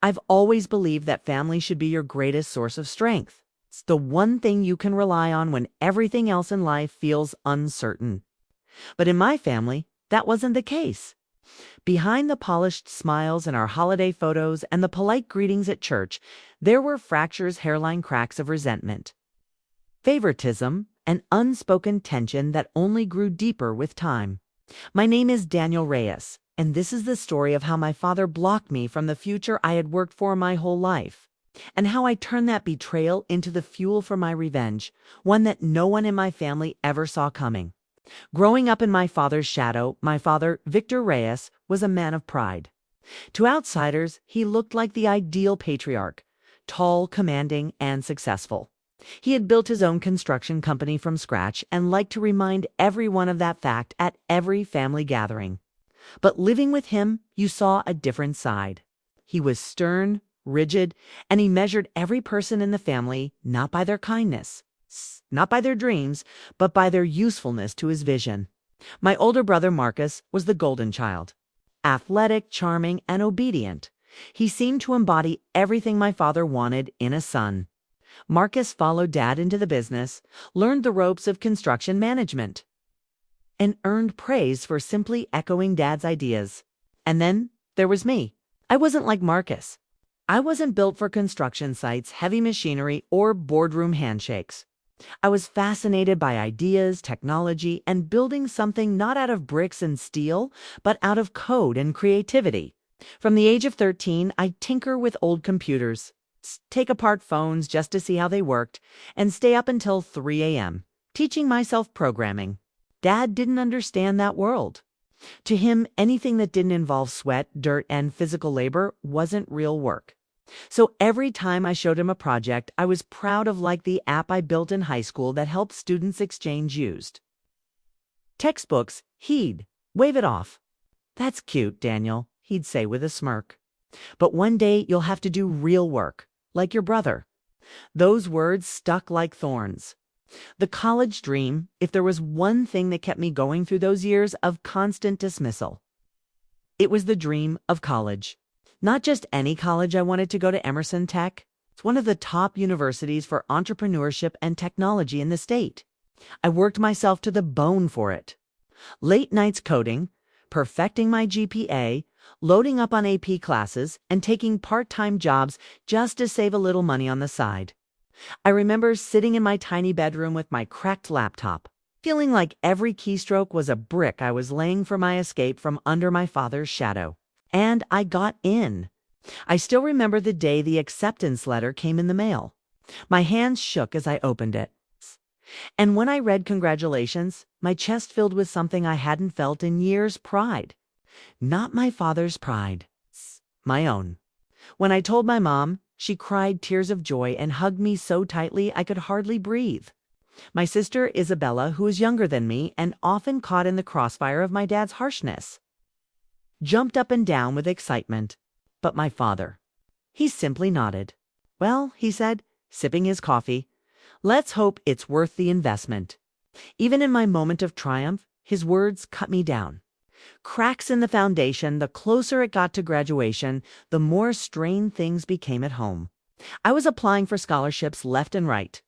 I've always believed that family should be your greatest source of strength. It's the one thing you can rely on when everything else in life feels uncertain. But in my family, that wasn't the case. Behind the polished smiles in our holiday photos and the polite greetings at church, there were fractures, hairline cracks of resentment, favoritism, and unspoken tension that only grew deeper with time. My name is Daniel Reyes, and this is the story of how my father blocked me from the future I had worked for my whole life, and how I turned that betrayal into the fuel for my revenge, one that no one in my family ever saw coming. Growing up in my father's shadow, my father, Victor Reyes, was a man of pride. To outsiders, he looked like the ideal patriarch, tall, commanding, and successful. He had built his own construction company from scratch and liked to remind everyone of that fact at every family gathering. But living with him, you saw a different side. He was stern, rigid, and he measured every person in the family not by their kindness, not by their dreams, but by their usefulness to his vision. My older brother Marcus was the golden child. Athletic, charming, and obedient. He seemed to embody everything my father wanted in a son. Marcus followed Dad into the business, learned the ropes of construction management, and earned praise for simply echoing Dad's ideas. And then there was me. I wasn't like Marcus. I wasn't built for construction sites, heavy machinery, or boardroom handshakes. I was fascinated by ideas, technology, and building something not out of bricks and steel, but out of code and creativity. From the age of 13, I'd tinker with old computers, take apart phones just to see how they worked, and stay up until 3 a.m., teaching myself programming. Dad didn't understand that world. To him, anything that didn't involve sweat, dirt, and physical labor wasn't real work. So every time I showed him a project, I was proud of, like the app I built in high school that helped students exchange used textbooks. He'd wave it off. "That's cute, Daniel," he'd say with a smirk. "But one day you'll have to do real work, like your brother." Those words stuck like thorns. The college dream, if there was one thing that kept me going through those years of constant dismissal, it was the dream of college. Not just any college. I wanted to go to Emerson Tech. It's one of the top universities for entrepreneurship and technology in the state. I worked myself to the bone for it. Late nights coding, perfecting my GPA, loading up on AP classes, and taking part-time jobs just to save a little money on the side. I remember sitting in my tiny bedroom with my cracked laptop, feeling like every keystroke was a brick I was laying for my escape from under my father's shadow. And I got in. I still remember the day the acceptance letter came in the mail. My hands shook as I opened it. And when I read congratulations, my chest filled with something I hadn't felt in years: pride. Not my father's pride, my own. When I told my mom, she cried tears of joy and hugged me so tightly I could hardly breathe. My sister Isabella, who is younger than me and often caught in the crossfire of my dad's harshness, jumped up and down with excitement. But my father, he simply nodded. "Well," he said, sipping his coffee, "let's hope it's worth the investment." Even in my moment of triumph, his words cut me down. Cracks in the foundation. The closer it got to graduation, the more strained things became at home. I was applying for scholarships left and right,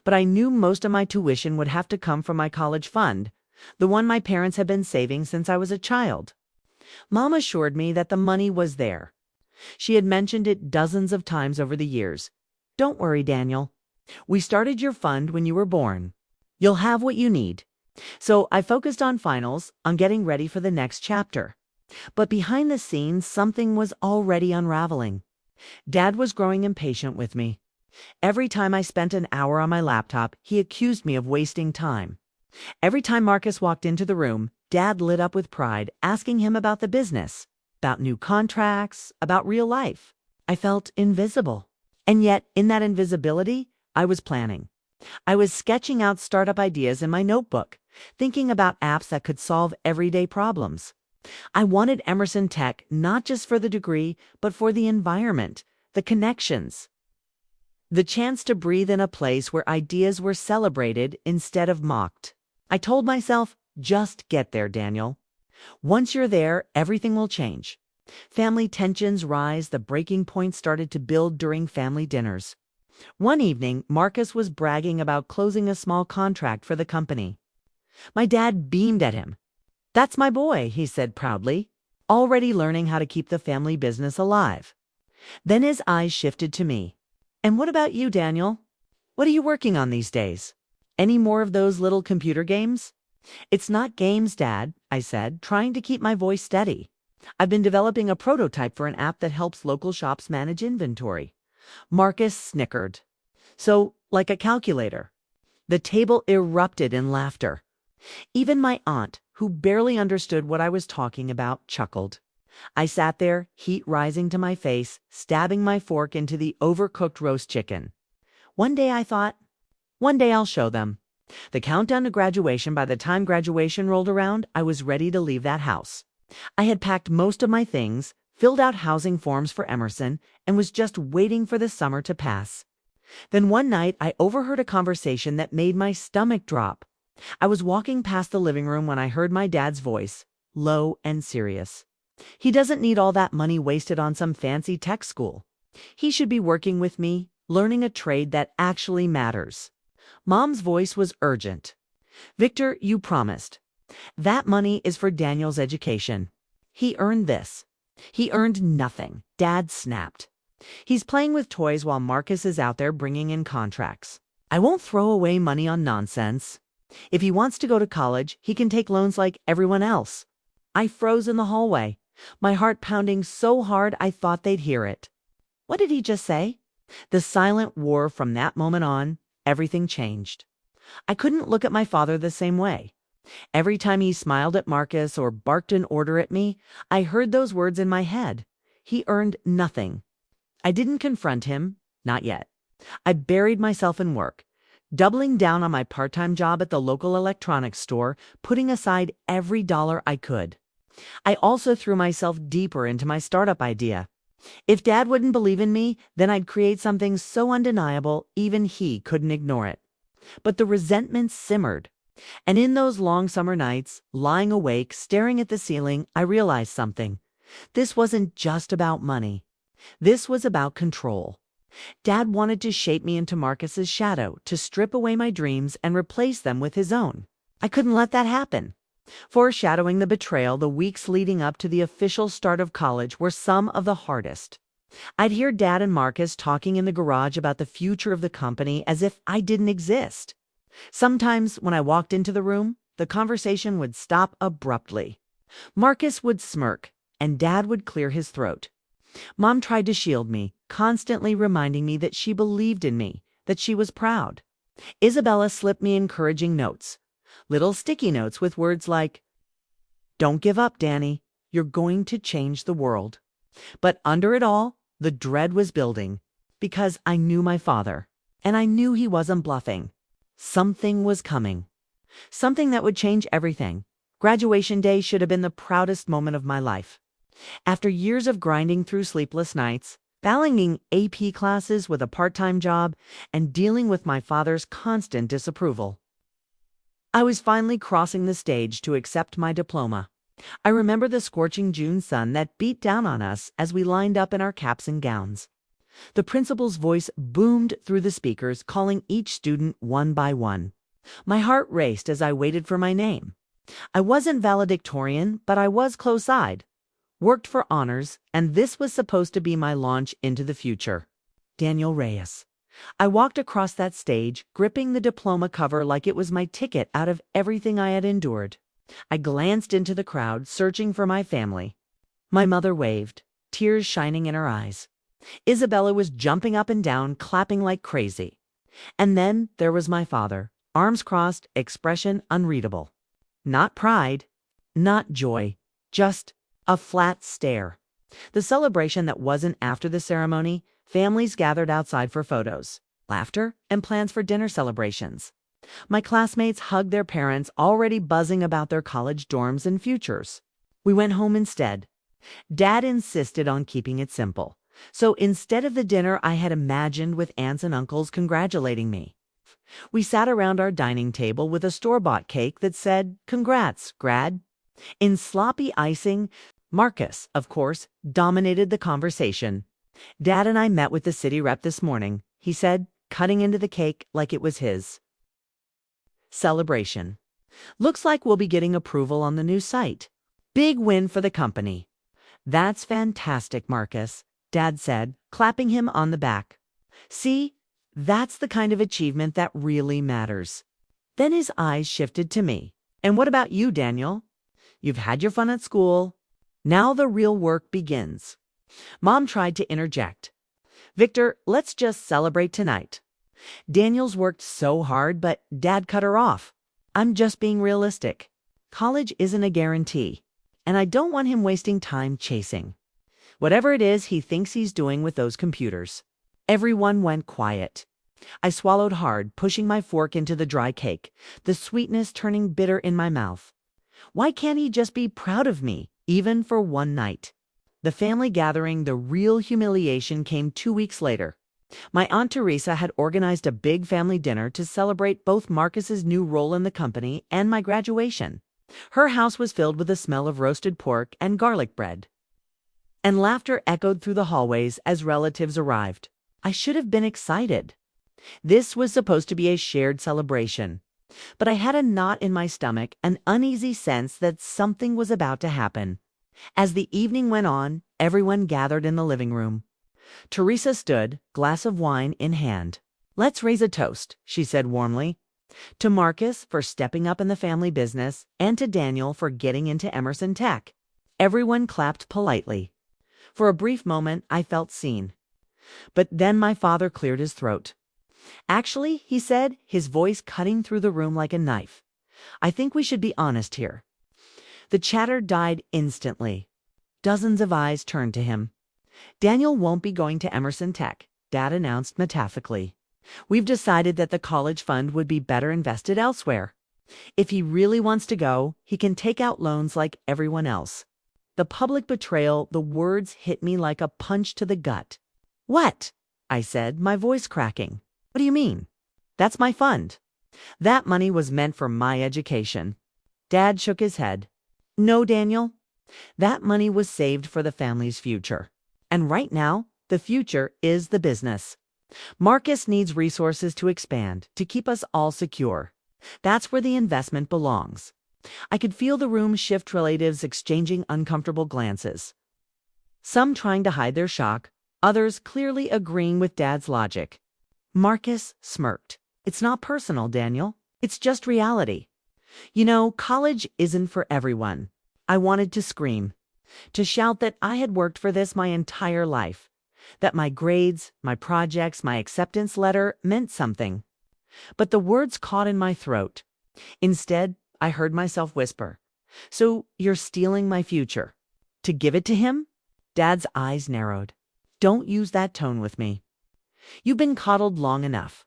but I knew most of my tuition would have to come from my college fund, the one my parents had been saving since I was a child. Mom assured me that the money was there. She had mentioned it dozens of times over the years. "Don't worry, Daniel. We started your fund when you were born. You'll have what you need." So I focused on finals, on getting ready for the next chapter. But behind the scenes, something was already unraveling. Dad was growing impatient with me. Every time I spent an hour on my laptop, he accused me of wasting time. Every time Marcus walked into the room, Dad lit up with pride, asking him about the business, about new contracts, about real life. I felt invisible. And yet, in that invisibility, I was planning. I was sketching out startup ideas in my notebook, thinking about apps that could solve everyday problems. I wanted Emerson Tech not just for the degree, but for the environment, the connections, the chance to breathe in a place where ideas were celebrated instead of mocked. I told myself, just get there, Daniel. Once you're there, everything will change. Family tensions rise, the breaking point started to build during family dinners. One evening, Marcus was bragging about closing a small contract for the company. My dad beamed at him. "That's my boy," he said proudly, already learning how to keep the family business alive. Then his eyes shifted to me. "And what about you, Daniel? What are you working on these days? Any more of those little computer games?" "It's not games, Dad," I said, trying to keep my voice steady. "I've been developing a prototype for an app that helps local shops manage inventory." Marcus snickered. "So, like a calculator?" The table erupted in laughter. Even my aunt, who barely understood what I was talking about, chuckled. I sat there, heat rising to my face, stabbing my fork into the overcooked roast chicken. One day I thought, one day I'll show them. The countdown to graduation, by the time graduation rolled around, I was ready to leave that house. I had packed most of my things, filled out housing forms for Emerson, and was just waiting for the summer to pass. Then one night I overheard a conversation that made my stomach drop. I was walking past the living room when I heard my dad's voice, low and serious. "He doesn't need all that money wasted on some fancy tech school. He should be working with me, learning a trade that actually matters." Mom's voice was urgent. "Victor, you promised. That money is for Daniel's education. He earned this." "He earned nothing," Dad snapped. "He's playing with toys while Marcus is out there bringing in contracts. I won't throw away money on nonsense. If he wants to go to college, he can take loans like everyone else." I froze in the hallway, my heart pounding so hard I thought they'd hear it. What did he just say? The silent war. From that moment on, everything changed. I couldn't look at my father the same way. Every time he smiled at Marcus or barked an order at me, I heard those words in my head. He earned nothing. I didn't confront him, not yet. I buried myself in work, doubling down on my part-time job at the local electronics store, putting aside every dollar I could. I also threw myself deeper into my startup idea. If Dad wouldn't believe in me, then I'd create something so undeniable even he couldn't ignore it. But the resentment simmered. And in those long summer nights, lying awake, staring at the ceiling, I realized something. This wasn't just about money. This was about control. Dad wanted to shape me into Marcus's shadow, to strip away my dreams and replace them with his own. I couldn't let that happen. Foreshadowing the betrayal, the weeks leading up to the official start of college were some of the hardest. I'd hear Dad and Marcus talking in the garage about the future of the company as if I didn't exist. Sometimes when I walked into the room, the conversation would stop abruptly. Marcus would smirk, and Dad would clear his throat. Mom tried to shield me, constantly reminding me that she believed in me, that she was proud. Isabella slipped me encouraging notes, little sticky notes with words like, "Don't give up, Danny. You're going to change the world." But under it all, the dread was building, because I knew my father, and I knew he wasn't bluffing. Something was coming. Something that would change everything. Graduation day should have been the proudest moment of my life. After years of grinding through sleepless nights, balancing AP classes with a part-time job, and dealing with my father's constant disapproval, I was finally crossing the stage to accept my diploma. I remember the scorching June sun that beat down on us as we lined up in our caps and gowns. The principal's voice boomed through the speakers, calling each student one by one. My heart raced as I waited for my name. I wasn't valedictorian, but I was close-eyed. Worked for honors, and this was supposed to be my launch into the future. Daniel Reyes. I walked across that stage, gripping the diploma cover like it was my ticket out of everything I had endured. I glanced into the crowd, searching for my family. My mother waved, tears shining in her eyes. Isabella was jumping up and down, clapping like crazy. And then there was my father, arms crossed, expression unreadable. Not pride, not joy, just a flat stare. The celebration that wasn't after the ceremony, families gathered outside for photos, laughter, and plans for dinner celebrations. My classmates hugged their parents, already buzzing about their college dorms and futures. We went home instead. Dad insisted on keeping it simple. So instead of the dinner I had imagined with aunts and uncles congratulating me, we sat around our dining table with a store-bought cake that said, "Congrats, grad," in sloppy icing, Marcus, of course, dominated the conversation. Dad and I met with the city rep this morning, he said, cutting into the cake like it was his. Celebration. Looks like we'll be getting approval on the new site. Big win for the company. That's fantastic, Marcus, Dad said, clapping him on the back. See, that's the kind of achievement that really matters. Then his eyes shifted to me. And what about you, Daniel? You've had your fun at school. Now the real work begins. Mom tried to interject. Victor, let's just celebrate tonight. Daniel's worked so hard, but Dad cut her off. I'm just being realistic. College isn't a guarantee, and I don't want him wasting time chasing whatever it is he thinks he's doing with those computers. Everyone went quiet. I swallowed hard, pushing my fork into the dry cake, the sweetness turning bitter in my mouth. Why can't he just be proud of me, even for one night? The family gathering, the real humiliation, came 2 weeks later. My Aunt Teresa had organized a big family dinner to celebrate both Marcus's new role in the company and my graduation. Her house was filled with the smell of roasted pork and garlic bread. And laughter echoed through the hallways as relatives arrived. I should have been excited. This was supposed to be a shared celebration. But I had a knot in my stomach, an uneasy sense that something was about to happen. As the evening went on, everyone gathered in the living room. Teresa stood, glass of wine in hand. Let's raise a toast, she said warmly. To Marcus for stepping up in the family business, and to Daniel for getting into Emerson Tech. Everyone clapped politely. For a brief moment, I felt seen. But then my father cleared his throat. Actually, he said, his voice cutting through the room like a knife, I think we should be honest here. The chatter died instantly. Dozens of eyes turned to him. Daniel won't be going to Emerson Tech, Dad announced metaphorically. We've decided that the college fund would be better invested elsewhere. If he really wants to go, he can take out loans like everyone else. The public betrayal, the words hit me like a punch to the gut. What? I said, my voice cracking. What do you mean? That's my fund. That money was meant for my education. Dad shook his head. No, Daniel. That money was saved for the family's future. And right now, the future is the business. Marcus needs resources to expand, to keep us all secure. That's where the investment belongs. I could feel the room shift, relatives exchanging uncomfortable glances. Some trying to hide their shock, others clearly agreeing with Dad's logic. Marcus smirked. It's not personal, Daniel. It's just reality. You know, college isn't for everyone. I wanted to scream, to shout that I had worked for this my entire life, that my grades, my projects, my acceptance letter meant something. But the words caught in my throat. Instead, I heard myself whisper, So you're stealing my future? To give it to him? Dad's eyes narrowed. Don't use that tone with me. You've been coddled long enough.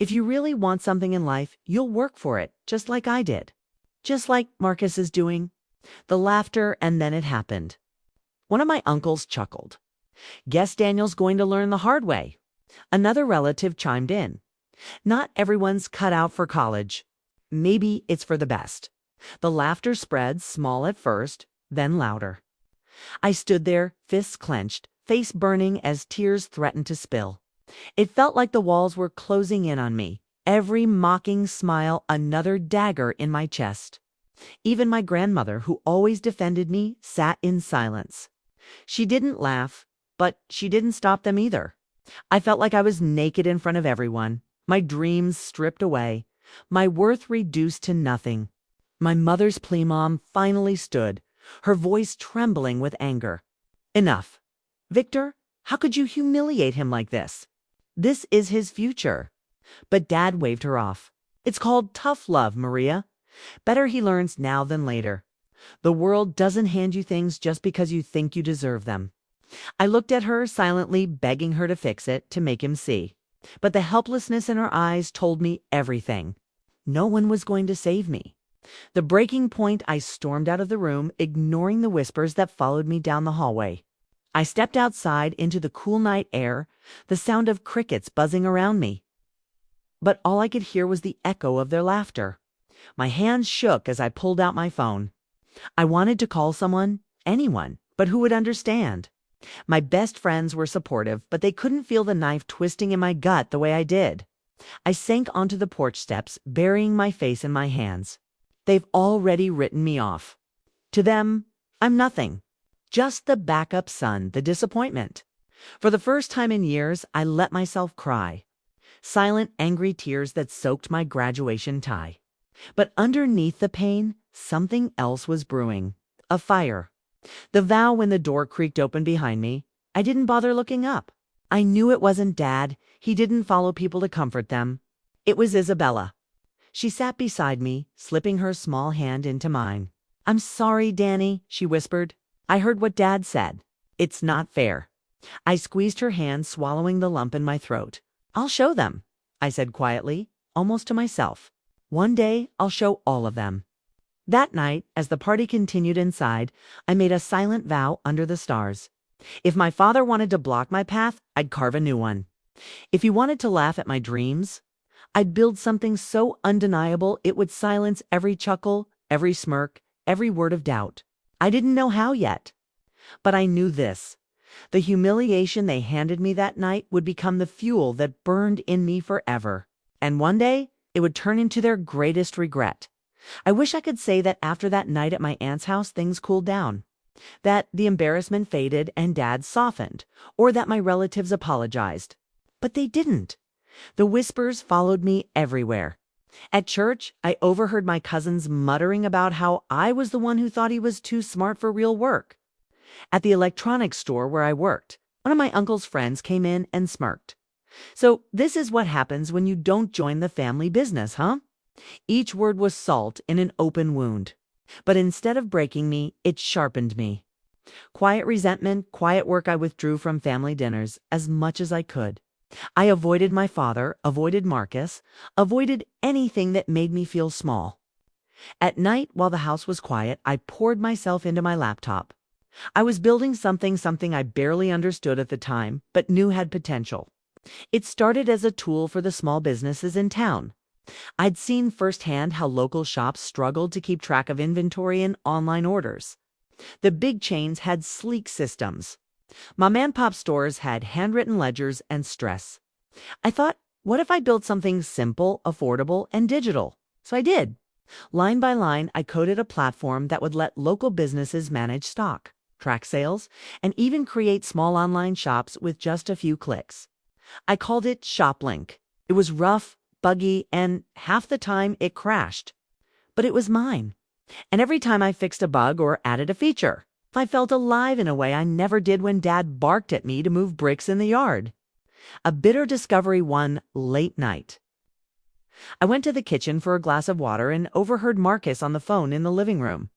If you really want something in life, you'll work for it, just like I did. Just like Marcus is doing. The laughter, and then it happened. One of my uncles chuckled. Guess Daniel's going to learn the hard way. Another relative chimed in. Not everyone's cut out for college. Maybe it's for the best. The laughter spread, small at first, then louder. I stood there, fists clenched, face burning as tears threatened to spill. It felt like the walls were closing in on me, every mocking smile another dagger in my chest. Even my grandmother, who always defended me, sat in silence. She didn't laugh, but she didn't stop them either. I felt like I was naked in front of everyone, my dreams stripped away, my worth reduced to nothing. My mother's plea mom finally stood, her voice trembling with anger. Enough. Victor, how could you humiliate him like this? This is his future. But Dad waved her off. It's called tough love, Maria. Better he learns now than later. The world doesn't hand you things just because you think you deserve them. I looked at her silently, begging her to fix it, to make him see. But the helplessness in her eyes told me everything. No one was going to save me. The breaking point, I stormed out of the room, ignoring the whispers that followed me down the hallway. I stepped outside into the cool night air, the sound of crickets buzzing around me. But all I could hear was the echo of their laughter. My hands shook as I pulled out my phone. I wanted to call someone, anyone, But who would understand? My best friends were supportive, but they couldn't feel the knife twisting in my gut the way I did. I sank onto the porch steps, burying my face in my hands. They've already written me off. To them, I'm nothing. Just the backup son, the disappointment. For the first time in years, I let myself cry. Silent, angry tears that soaked my graduation tie. But underneath the pain, something else was brewing. A fire. The vow when the door creaked open behind me, I didn't bother looking up. I knew it wasn't Dad. He didn't follow people to comfort them. It was Isabella. She sat beside me, slipping her small hand into mine. "I'm sorry, Danny," she whispered. "I heard what Dad said. It's not fair." I squeezed her hand, swallowing the lump in my throat. "I'll show them," I said quietly, almost to myself. "One day, I'll show all of them." That night, as the party continued inside, I made a silent vow under the stars. If my father wanted to block my path, I'd carve a new one. If he wanted to laugh at my dreams, I'd build something so undeniable it would silence every chuckle, every smirk, every word of doubt. I didn't know how yet, but I knew this. The humiliation they handed me that night would become the fuel that burned in me forever. And one day, it would turn into their greatest regret. I wish I could say that after that night at my aunt's house, things cooled down. That the embarrassment faded and Dad softened, or that my relatives apologized. But they didn't. The whispers followed me everywhere. At church, I overheard my cousins muttering about how I was the one who thought he was too smart for real work. At the electronics store where I worked, one of my uncle's friends came in and smirked. "So this is what happens when you don't join the family business, huh?" Each word was salt in an open wound. But instead of breaking me, it sharpened me. Quiet resentment, quiet work, I withdrew from family dinners as much as I could. I avoided my father, avoided Marcus, avoided anything that made me feel small. At night, while the house was quiet, I poured myself into my laptop. I was building something I barely understood at the time, but knew had potential. It started as a tool for the small businesses in town. I'd seen firsthand how local shops struggled to keep track of inventory and online orders. The big chains had sleek systems. Mom-and-pop stores had handwritten ledgers and stress. I thought, what if I built something simple, affordable, and digital? So I did. Line by line, I coded a platform that would let local businesses manage stock, track sales, and even create small online shops with just a few clicks. I called it ShopLink. It was rough, buggy, and half the time it crashed. But it was mine. And every time I fixed a bug or added a feature, I felt alive in a way I never did when Dad barked at me to move bricks in the yard. A bitter discovery one late night. I went to the kitchen for a glass of water and overheard Marcus on the phone in the living room.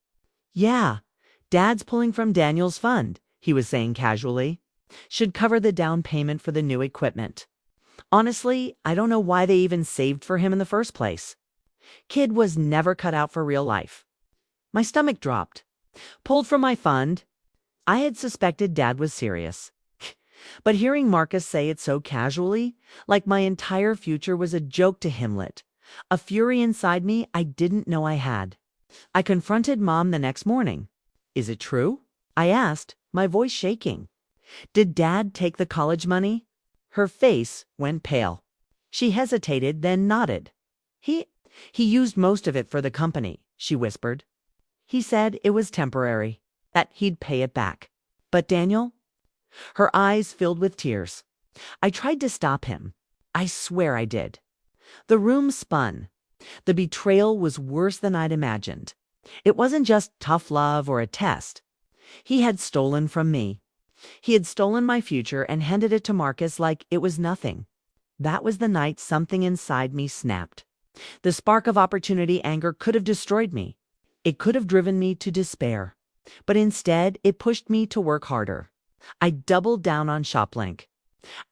"Yeah, Dad's pulling from Daniel's fund," he was saying casually. "Should cover the down payment for the new equipment. Honestly, I don't know why they even saved for him in the first place. Kid was never cut out for real life." My stomach dropped. Pulled from my fund? I had suspected Dad was serious. But hearing Marcus say it so casually, like my entire future was a joke to Himlet, a fury inside me I didn't know I had. I confronted Mom the next morning. "Is it true?" I asked, my voice shaking. "Did Dad take the college money?" Her face went pale. She hesitated, then nodded. He used most of it for the company," she whispered. "He said it was temporary, that he'd pay it back. But Daniel?" Her eyes filled with tears. I tried to stop him. I swear I did. The room spun. The betrayal was worse than I'd imagined. It wasn't just tough love or a test. He had stolen from me. He had stolen my future and handed it to Marcus like it was nothing. That was the night something inside me snapped. The spark of opportunity anger could have destroyed me. It could have driven me to despair. But instead, it pushed me to work harder. I doubled down on ShopLink.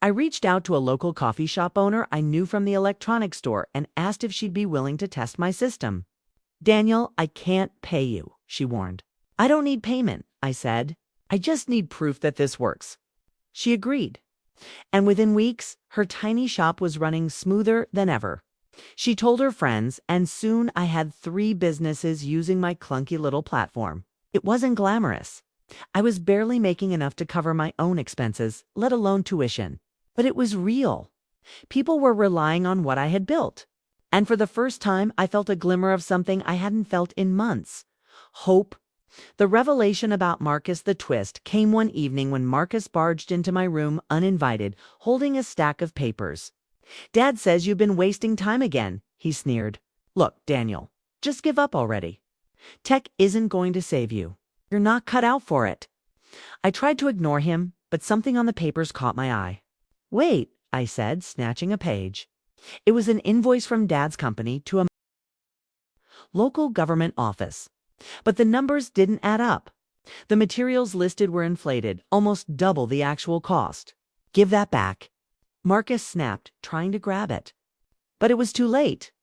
I reached out to a local coffee shop owner I knew from the electronics store and asked if she'd be willing to test my system. "Daniel, I can't pay you," she warned. "I don't need payment," I said. "I just need proof that this works." She agreed. And within weeks, her tiny shop was running smoother than ever. She told her friends, and soon I had 3 businesses using my clunky little platform. It wasn't glamorous. I was barely making enough to cover my own expenses, let alone tuition. But it was real. People were relying on what I had built. And for the first time, I felt a glimmer of something I hadn't felt in months. Hope. The revelation about Marcus the Twist came one evening when Marcus barged into my room uninvited, holding a stack of papers. "Dad says you've been wasting time again," he sneered. "Look, Daniel, just give up already. Tech isn't going to save you. You're not cut out for it." I tried to ignore him, but something on the papers caught my eye. "Wait," I said, snatching a page. It was an invoice from Dad's company to a local government office. But the numbers didn't add up. The materials listed were inflated, almost double the actual cost. "Give that back." Marcus snapped, trying to grab it. But it was too late.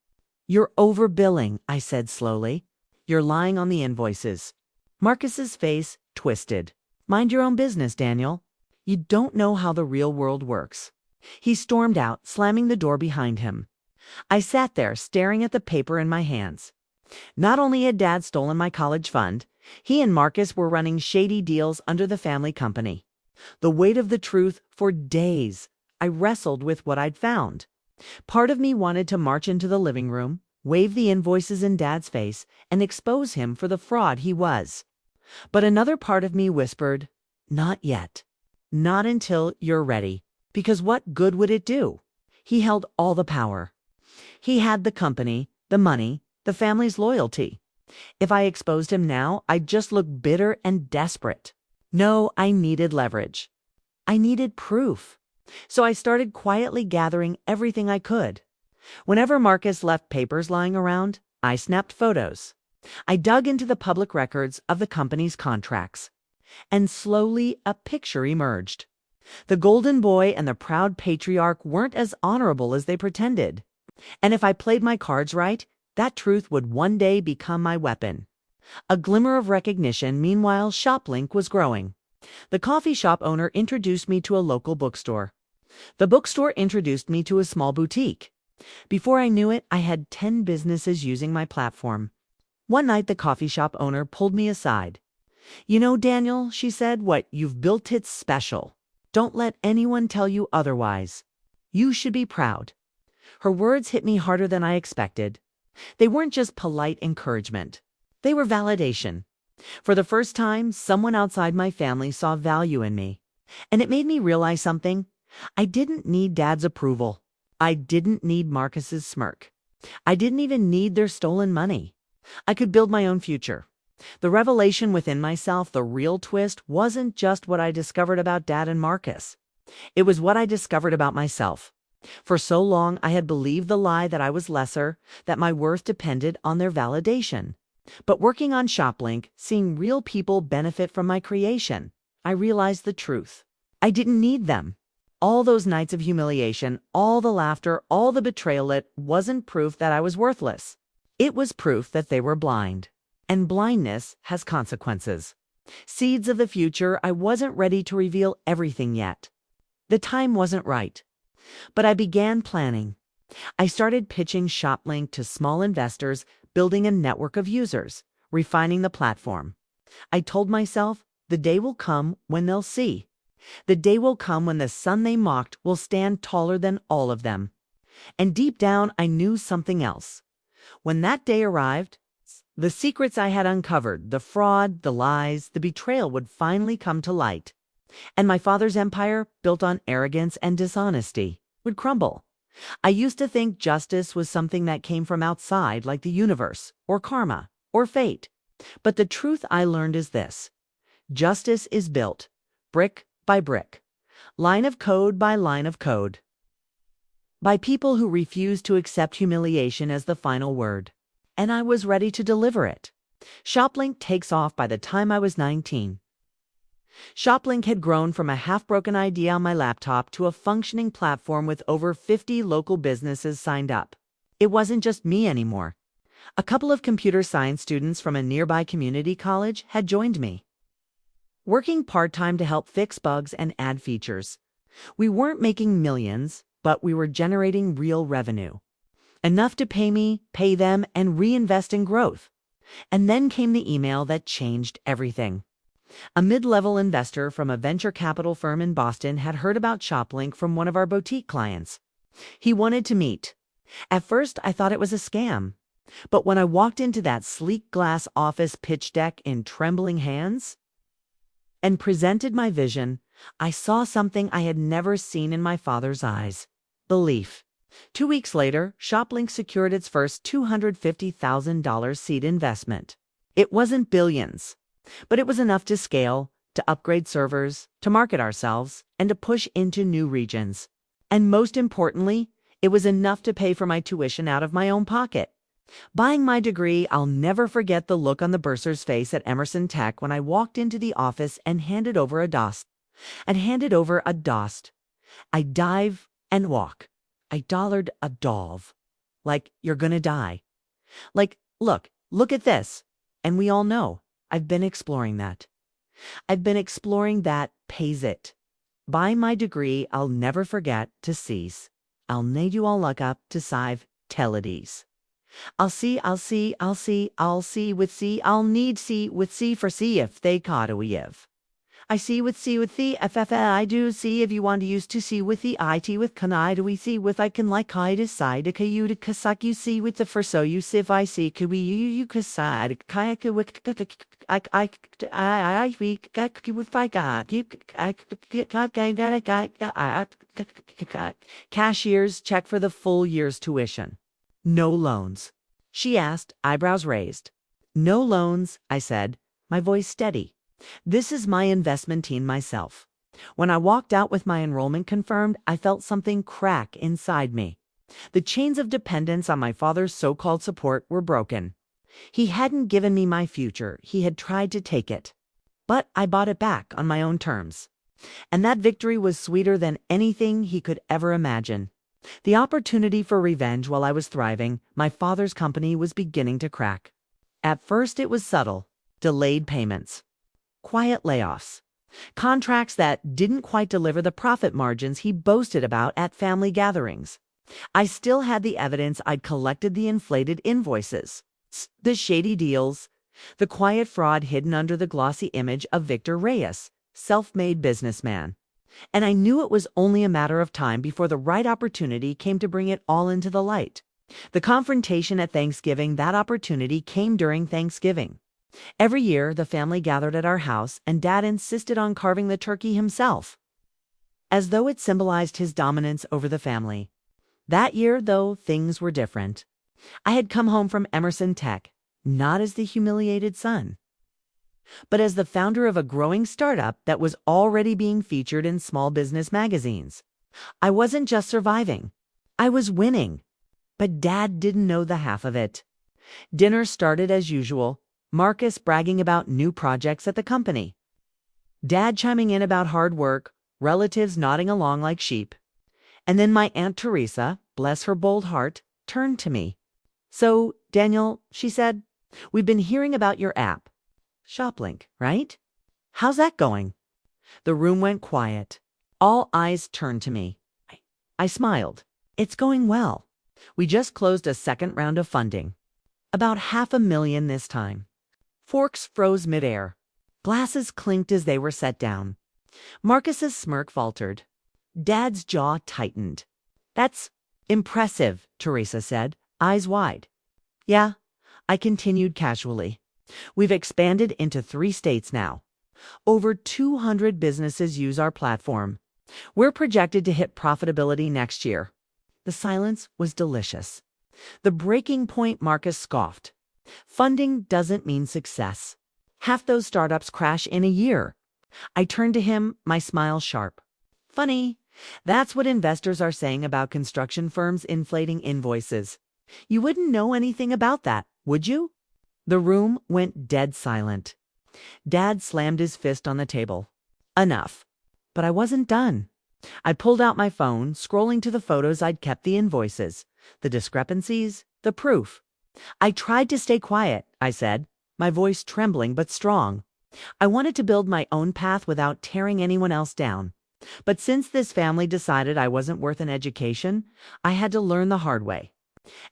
"You're overbilling," I said slowly. "You're lying on the invoices." Marcus's face twisted. "Mind your own business, Daniel. You don't know how the real world works." He stormed out, slamming the door behind him. I sat there, staring at the paper in my hands. Not only had Dad stolen my college fund, he and Marcus were running shady deals under the family company. The weight of the truth for days. I wrestled with what I'd found. Part of me wanted to march into the living room, wave the invoices in Dad's face, and expose him for the fraud he was. But another part of me whispered, "Not yet. Not until you're ready. Because what good would it do?" He held all the power. He had the company, the money, the family's loyalty. If I exposed him now, I'd just look bitter and desperate. No, I needed leverage. I needed proof. So I started quietly gathering everything I could. Whenever Marcus left papers lying around, I snapped photos. I dug into the public records of the company's contracts. And slowly a picture emerged. The golden boy and the proud patriarch weren't as honorable as they pretended. And if I played my cards right, that truth would one day become my weapon. A glimmer of recognition, meanwhile, ShopLink was growing. The coffee shop owner introduced me to a local bookstore. The bookstore introduced me to a small boutique. Before I knew it, I had 10 businesses using my platform. One night, the coffee shop owner pulled me aside. "You know, Daniel," she said, "what you've built, it's special. Don't let anyone tell you otherwise. You should be proud." Her words hit me harder than I expected. They weren't just polite encouragement. They were validation. For the first time, someone outside my family saw value in me. And it made me realize something. I didn't need Dad's approval. I didn't need Marcus's smirk. I didn't even need their stolen money. I could build my own future. The revelation within myself, the real twist, wasn't just what I discovered about Dad and Marcus. It was what I discovered about myself. For so long, I had believed the lie that I was lesser, that my worth depended on their validation. But working on ShopLink, seeing real people benefit from my creation, I realized the truth. I didn't need them. All those nights of humiliation, all the laughter, all the betrayal, it wasn't proof that I was worthless. It was proof that they were blind. And blindness has consequences. Seeds of the future. I wasn't ready to reveal everything yet. The time wasn't right. But I began planning. I started pitching ShopLink to small investors, building a network of users, refining the platform. I told myself, the day will come when they'll see. The day will come when the sun they mocked will stand taller than all of them. And deep down, I knew something else. When that day arrived, the secrets I had uncovered, the fraud, the lies, the betrayal would finally come to light. And my father's empire, built on arrogance and dishonesty, would crumble. I used to think justice was something that came from outside, like the universe, or karma, or fate. But the truth I learned is this. Justice is built, brick by brick, line of code by line of code, by people who refuse to accept humiliation as the final word. And I was ready to deliver it. ShopLink takes off by the time I was 19. ShopLink had grown from a half-broken idea on my laptop to a functioning platform with over 50 local businesses signed up. It wasn't just me anymore. A couple of computer science students from a nearby community college had joined me, working part-time to help fix bugs and add features. We weren't making millions, but we were generating real revenue. Enough to pay me, pay them, and reinvest in growth. And then came the email that changed everything. A mid-level investor from a venture capital firm in Boston had heard about ShopLink from one of our boutique clients. He wanted to meet. At first, I thought it was a scam. But when I walked into that sleek glass office pitch deck in trembling hands and presented my vision, I saw something I had never seen in my father's eyes: belief. 2 weeks later, ShopLink secured its first $250,000 seed investment. It wasn't billions, but it was enough to scale, to upgrade servers, to market ourselves, and to push into new regions. And most importantly, it was enough to pay for my tuition out of my own pocket. Buying my degree, I'll never forget the look on the bursar's face at Emerson Tech when I walked into the office and handed over a DOS. I dive and walk. I dollared a dolv. Like, you're gonna die. Like, look at this. And we all know, I've been exploring that. Pays it. Buy my degree, I'll never forget to cease. I'll need you all look up to sive teledies. I'll need see with C for see if they caught a weave. I see with the FFL, I do see if you want to use to see with the IT with can I do we see with I can like I decide to you to kasak you see with the for so you see if I see could we you kaside kayaka with I we got with I got cashier's check for the full year's tuition. No loans. She asked, eyebrows raised. No loans, I said, my voice steady. This is my investment team myself. When I walked out with my enrollment confirmed, I felt something crack inside me. The chains of dependence on my father's so-called support were broken. He hadn't given me my future, he had tried to take it. But I bought it back on my own terms. And that victory was sweeter than anything he could ever imagine. The opportunity for revenge while I was thriving, my father's company was beginning to crack. At first it was subtle, delayed payments. Quiet layoffs. Contracts that didn't quite deliver the profit margins he boasted about at family gatherings. I still had the evidence I'd collected: the inflated invoices, the shady deals, the quiet fraud hidden under the glossy image of Victor Reyes, self-made businessman. And I knew it was only a matter of time before the right opportunity came to bring it all into the light. The confrontation at Thanksgiving, that opportunity came during Thanksgiving. Every year, the family gathered at our house, and Dad insisted on carving the turkey himself, as though it symbolized his dominance over the family. That year, though, things were different. I had come home from Emerson Tech, not as the humiliated son, but as the founder of a growing startup that was already being featured in small business magazines. I wasn't just surviving, I was winning. But Dad didn't know the half of it. Dinner started as usual, Marcus bragging about new projects at the company, Dad chiming in about hard work, relatives nodding along like sheep. And then my Aunt Teresa, bless her bold heart, turned to me. "So, Daniel," she said, "we've been hearing about your app. ShopLink, right? How's that going?" The room went quiet. All eyes turned to me. I smiled. "It's going well. We just closed a second round of funding. About $500,000 this time." Forks froze midair. Glasses clinked as they were set down. Marcus's smirk faltered. Dad's jaw tightened. "That's impressive," Teresa said, eyes wide. "Yeah," I continued casually. "We've expanded into 3 states now. Over 200 businesses use our platform. We're projected to hit profitability next year." The silence was delicious. "The breaking point," Marcus scoffed. "Funding doesn't mean success. Half those startups crash in a year." I turned to him, my smile sharp. "Funny. That's what investors are saying about construction firms inflating invoices. You wouldn't know anything about that, would you?" The room went dead silent. Dad slammed his fist on the table. "Enough." But I wasn't done. I pulled out my phone, scrolling to the photos I'd kept, the invoices, the discrepancies, the proof. I tried to stay quiet, I said, my voice trembling but strong. I wanted to build my own path without tearing anyone else down. But since this family decided I wasn't worth an education, I had to learn the hard way.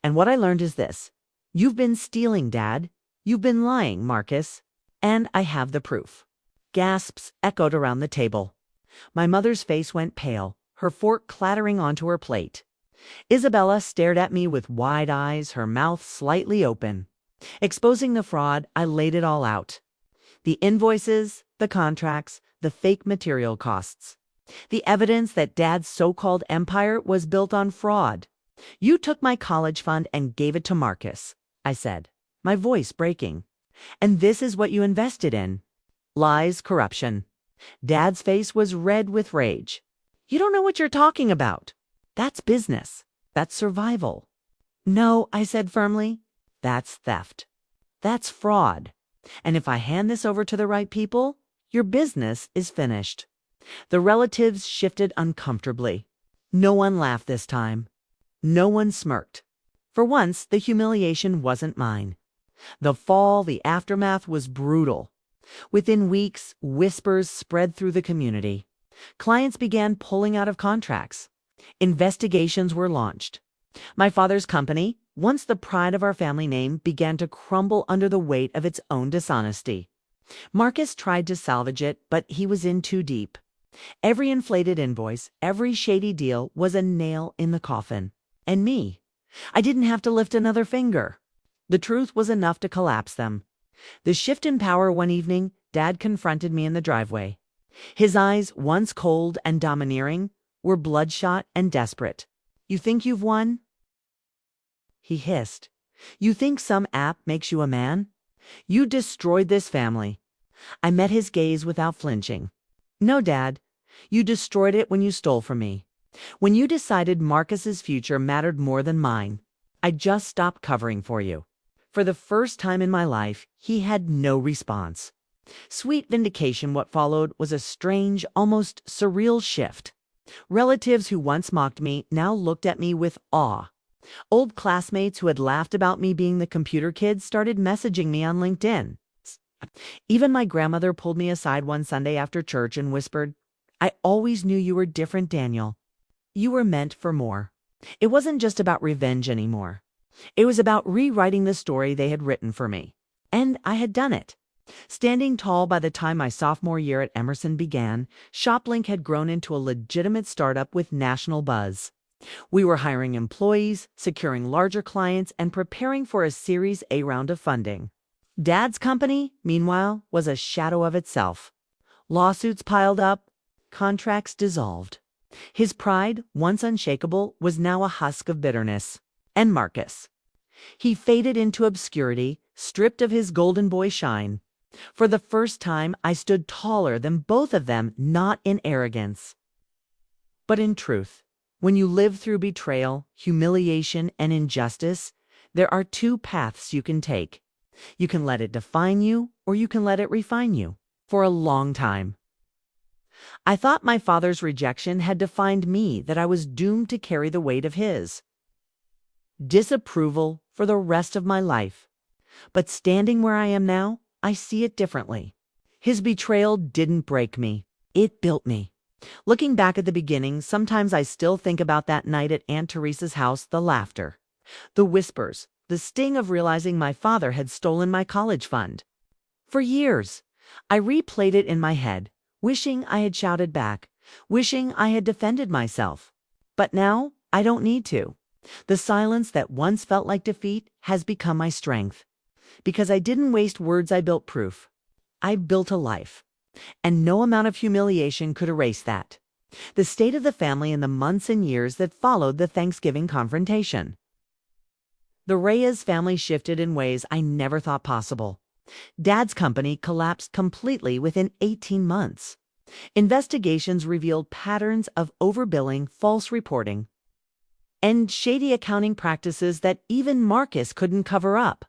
And what I learned is this: you've been stealing, Dad. You've been lying, Marcus. And I have the proof. Gasps echoed around the table. My mother's face went pale, her fork clattering onto her plate. Isabella stared at me with wide eyes, her mouth slightly open. Exposing the fraud, I laid it all out. The invoices, the contracts, the fake material costs. The evidence that Dad's so-called empire was built on fraud. "You took my college fund and gave it to Marcus," I said, my voice breaking. "And this is what you invested in." Lies, corruption. Dad's face was red with rage. "You don't know what you're talking about. That's business. That's survival." "No," I said firmly. "That's theft. That's fraud. And if I hand this over to the right people, your business is finished." The relatives shifted uncomfortably. No one laughed this time. No one smirked. For once, the humiliation wasn't mine. The fall, the aftermath was brutal. Within weeks, whispers spread through the community. Clients began pulling out of contracts. Investigations were launched. My father's company, once the pride of our family name, began to crumble under the weight of its own dishonesty. Marcus tried to salvage it, but he was in too deep. Every inflated invoice, every shady deal was a nail in the coffin. And me. I didn't have to lift another finger. The truth was enough to collapse them. The shift in power one evening, Dad confronted me in the driveway. His eyes, once cold and domineering, were bloodshot and desperate. "You think you've won?" he hissed. "You think some app makes you a man? You destroyed this family." I met his gaze without flinching. "No, Dad. You destroyed it when you stole from me. When you decided Marcus's future mattered more than mine. I just stopped covering for you." For the first time in my life, he had no response. Sweet vindication, what followed was a strange, almost surreal shift. Relatives who once mocked me now looked at me with awe. Old classmates who had laughed about me being the computer kid started messaging me on LinkedIn. Even my grandmother pulled me aside one Sunday after church and whispered, "I always knew you were different, Daniel. You were meant for more." It wasn't just about revenge anymore. It was about rewriting the story they had written for me. And I had done it. Standing tall by the time my sophomore year at Emerson began, ShopLink had grown into a legitimate startup with national buzz. We were hiring employees, securing larger clients, and preparing for a Series A round of funding. Dad's company, meanwhile, was a shadow of itself. Lawsuits piled up, contracts dissolved. His pride, once unshakable, was now a husk of bitterness. And Marcus. He faded into obscurity, stripped of his golden boy shine. For the first time, I stood taller than both of them, not in arrogance, but in truth. When you live through betrayal, humiliation, and injustice, there are two paths you can take. You can let it define you, or you can let it refine you. For a long time, I thought my father's rejection had defined me, that I was doomed to carry the weight of his disapproval for the rest of my life. But standing where I am now, I see it differently. His betrayal didn't break me. It built me. Looking back at the beginning, sometimes I still think about that night at Aunt Teresa's house, the laughter, the whispers, the sting of realizing my father had stolen my college fund. For years, I replayed it in my head, wishing I had shouted back, wishing I had defended myself. But now, I don't need to. The silence that once felt like defeat has become my strength. Because I didn't waste words, I built proof. I built a life. And no amount of humiliation could erase that. The state of the family in the months and years that followed the Thanksgiving confrontation. The Reyes family shifted in ways I never thought possible. Dad's company collapsed completely within 18 months. Investigations revealed patterns of overbilling, false reporting, and shady accounting practices that even Marcus couldn't cover up.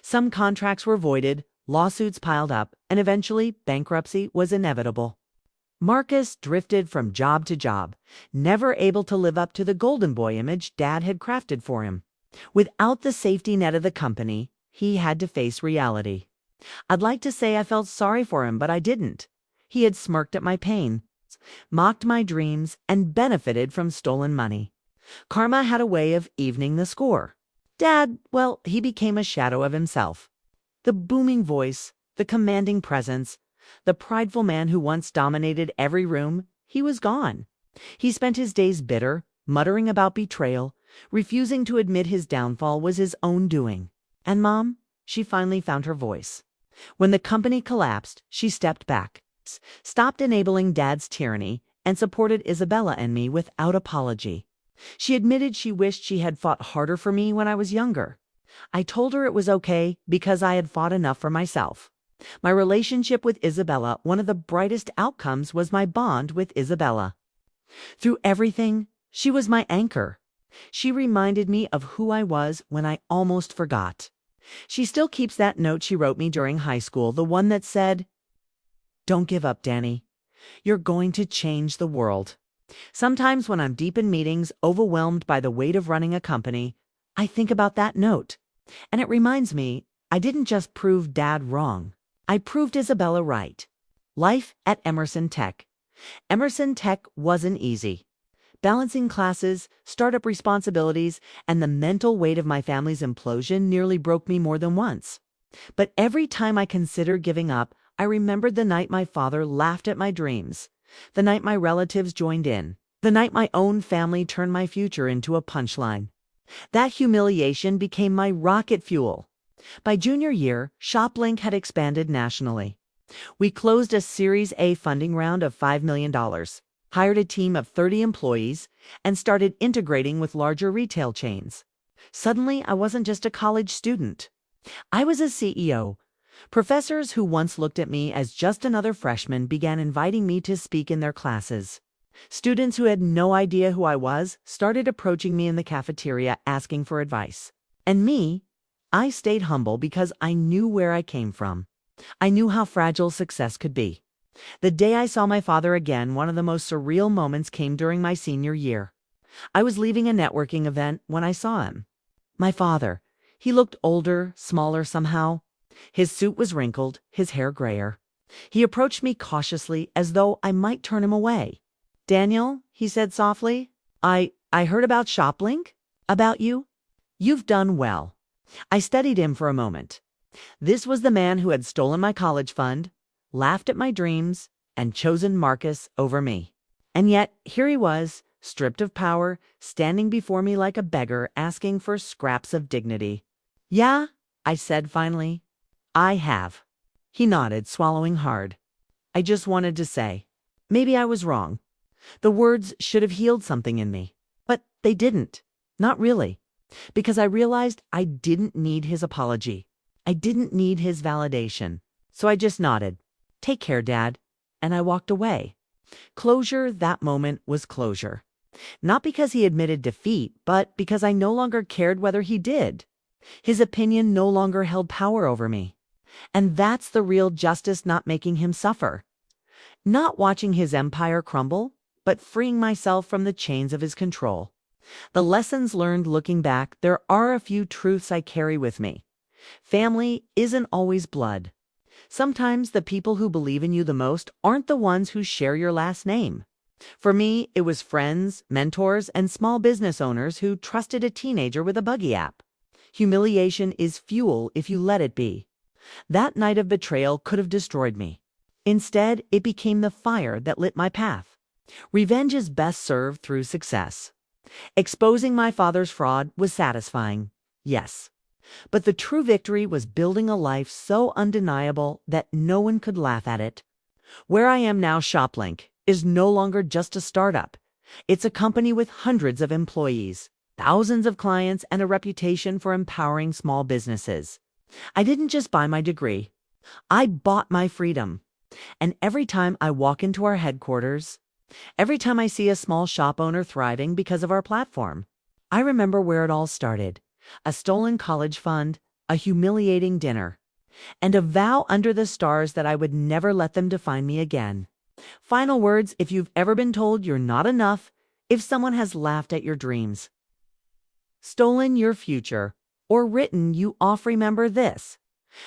Some contracts were voided, lawsuits piled up, and eventually bankruptcy was inevitable. Marcus drifted from job to job, never able to live up to the golden boy image Dad had crafted for him. Without the safety net of the company, he had to face reality. I'd like to say I felt sorry for him, but I didn't. He had smirked at my pain, mocked my dreams, and benefited from stolen money. Karma had a way of evening the score. Dad, well, he became a shadow of himself. The booming voice, the commanding presence, The prideful man who once dominated every room, he was gone. He spent his days bitter, muttering about betrayal, refusing to admit his downfall was his own doing. And Mom, she finally found her voice. When the company collapsed, she stepped back, stopped enabling Dad's tyranny, and supported Isabella and me without apology. She admitted she wished she had fought harder for me when I was younger. I told her it was okay because I had fought enough for myself. My relationship with Isabella, one of the brightest outcomes was my bond with Isabella. Through everything, she was my anchor. She reminded me of who I was when I almost forgot. She still keeps that note she wrote me during high school, the one that said, "Don't give up, Danny. You're going to change the world." Sometimes when I'm deep in meetings, overwhelmed by the weight of running a company, I think about that note. And it reminds me, I didn't just prove Dad wrong. I proved Isabella right. Life at Emerson Tech. Emerson Tech wasn't easy. Balancing classes, startup responsibilities, and the mental weight of my family's implosion nearly broke me more than once. But every time I considered giving up, I remembered the night my father laughed at my dreams, the night my relatives joined in, the night my own family turned my future into a punchline. That humiliation became my rocket fuel. By junior year, ShopLink had expanded nationally. We closed a Series A funding round of $5 million, hired a team of 30 employees, and started integrating with larger retail chains. Suddenly, I wasn't just a college student. I was a CEO. Professors who once looked at me as just another freshman began inviting me to speak in their classes. Students who had no idea who I was started approaching me in the cafeteria asking for advice. And me, I stayed humble because I knew where I came from. I knew how fragile success could be. The day I saw my father again, one of the most surreal moments came during my senior year. I was leaving a networking event when I saw him. My father. He looked older, smaller somehow. His suit was wrinkled, his hair grayer. He approached me cautiously as though I might turn him away. "Daniel," he said softly, I heard about ShopLink, about you. You've done well." I studied him for a moment. This was the man who had stolen my college fund, laughed at my dreams, and chosen Marcus over me. And yet, here he was, stripped of power, standing before me like a beggar, asking for scraps of dignity. "Yeah," I said finally, "I have." He nodded, swallowing hard. "I just wanted to say, maybe I was wrong. The words should have healed something in me. But they didn't. Not really. Because I realized I didn't need his apology. I didn't need his validation. So I just nodded. "Take care, Dad." And I walked away. Closure that moment was closure. Not because he admitted defeat, but because I no longer cared whether he did. His opinion no longer held power over me. And that's the real justice, not making him suffer. Not watching his empire crumble, but freeing myself from the chains of his control. The lessons learned looking back, there are a few truths I carry with me. Family isn't always blood. Sometimes the people who believe in you the most aren't the ones who share your last name. For me, it was friends, mentors, and small business owners who trusted a teenager with a buggy app. Humiliation is fuel if you let it be. That night of betrayal could have destroyed me. Instead, it became the fire that lit my path. Revenge is best served through success. Exposing my father's fraud was satisfying, yes. But the true victory was building a life so undeniable that no one could laugh at it. Where I am now, ShopLink, is no longer just a startup. It's a company with hundreds of employees, thousands of clients, and a reputation for empowering small businesses. I didn't just buy my degree. I bought my freedom. And every time I walk into our headquarters, every time I see a small shop owner thriving because of our platform, I remember where it all started. A stolen college fund, a humiliating dinner, and a vow under the stars that I would never let them define me again. Final words: if you've ever been told you're not enough, if someone has laughed at your dreams, stolen your future, or written you off, remember this: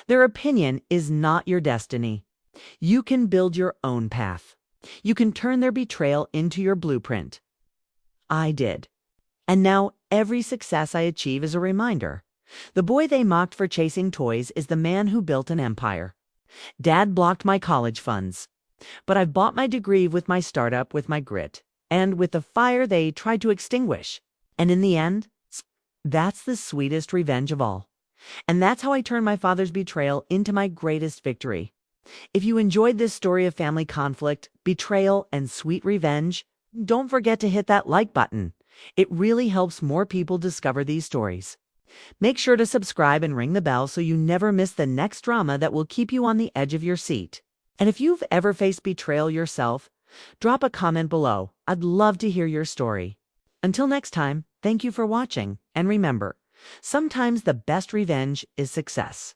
their opinion is not your destiny. You can build your own path. You can turn their betrayal into your blueprint. I did. And now every success I achieve is a reminder. The boy they mocked for chasing toys is the man who built an empire. Dad blocked my college funds, but I've bought my degree with my startup with my grit and with the fire they tried to extinguish. And in the end, that's the sweetest revenge of all. And that's how I turned my father's betrayal into my greatest victory. If you enjoyed this story of family conflict, betrayal, and sweet revenge, don't forget to hit that like button. It really helps more people discover these stories. Make sure to subscribe and ring the bell so you never miss the next drama that will keep you on the edge of your seat. And if you've ever faced betrayal yourself, drop a comment below. I'd love to hear your story. Until next time, thank you for watching, and remember, sometimes the best revenge is success.